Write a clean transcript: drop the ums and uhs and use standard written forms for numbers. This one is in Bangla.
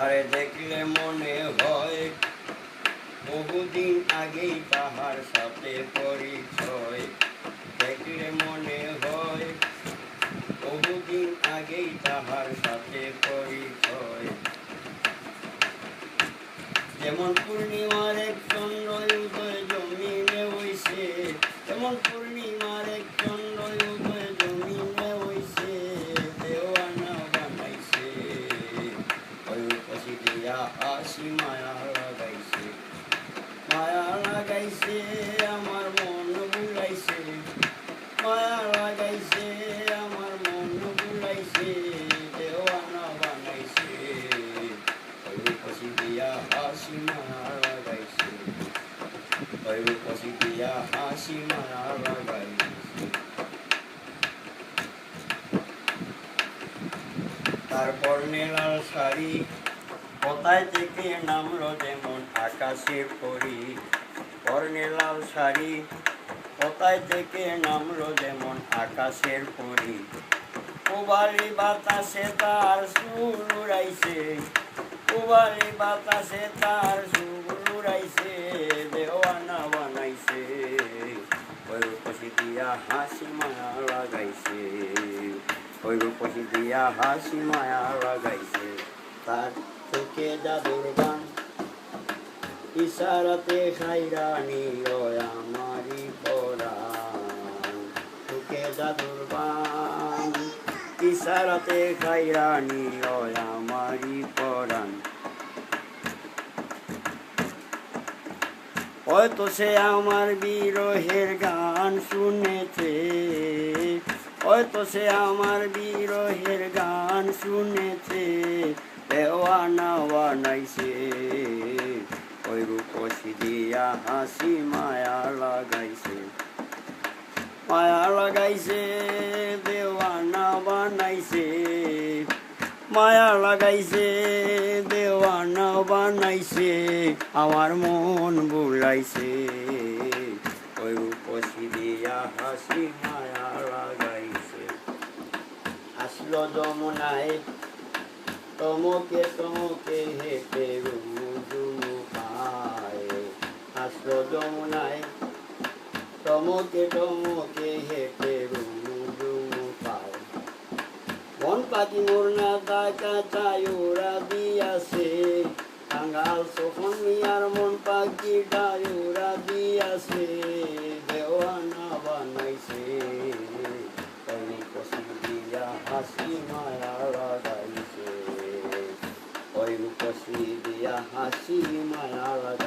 তারে দেখলে মনে হয় বহুদিন আগেই তাহার সাথে পরিচয়। দেখলে মনে হয় বহুদিন আগেই তাহার সাথে পরিচয়। যেমন পূর্ণিমার এক চন্দ্র উদয় জমিনে হইছে, যেমন পূর্ণিমার এক চন্দ্র উদয় জমিনে হইছে, দেওয়ানা বানাইছে ওই রূপসী দিয়া হাসি মায়া লাগাইছে। মায়া লাগাইছে আমার মন বুলাইছে, মায়া লাগাইছে আমার মন বুলাইছে, দেওয়ানা বানাইছে ওই রূপসী দিয়া হাসি মায়া লাগাইছে, ওই রূপসী দিয়া হাসি মায়া লাগাইছে। তারপর নীলাল শাড়ি কোথায় থেকে নামলো যেমন আকাশে পরি। পরনে লাল শাড়ি কোথায় থেকে নামলো যেমন আকাশের পরি। পুবালি বাতাসে তার সুর উড়াইছে, পুবালি বাতাসে তার সুর উড়াইছে, দেওয়ানা বানাইছে ওই রূপসী দিয়া হাসি মায়া লাগাইছে, ওই রূপসী দিয়া হাসি মায়া লাগাইছে। তার চোখে জাদুর গান ইশারাতে খাইরা নিল আমারি পরাণ। চোখে জাদুর গান ইশারাতে খাইরা নিল আমারি পরাণ। হয়তো সে আমার বিরহের গান শুনেছে, হয়তো সে আমার বিরহের গান শুনেছে, দেওয়ানা বানাইছে ওই রূপসী দিয়া হাসি মায়া লাগাইছে। মায়া লাগাইছে দেওয়ানা বানাইছে, মায়া লাগাইছে দেওয়ানা বানাইছে, আমার মন বুলাইছে ওই রূপসী দিয়া হাসি মায়া লাগাইছে। আসলো যমুনায় তমকে তমকে হেঁটে রুমু ঝুমু পায়। আসলো যমুনায় তমকে তমকে হেঁটে রুমু ঝুমু পায়। মন পাখি মোর না ডাকা চাই ওরা দিয়াছে, কাঙ্গাল সোহন মিয়ার মন পাখি ডাই ওরা দিয়াছে, দেওয়ানা বানাইছে ওই রূপসী দিয়া হাসি মায়া লাগাইছে, ওই রূপসী দিয়া হাসি মায়া লাগাইছে।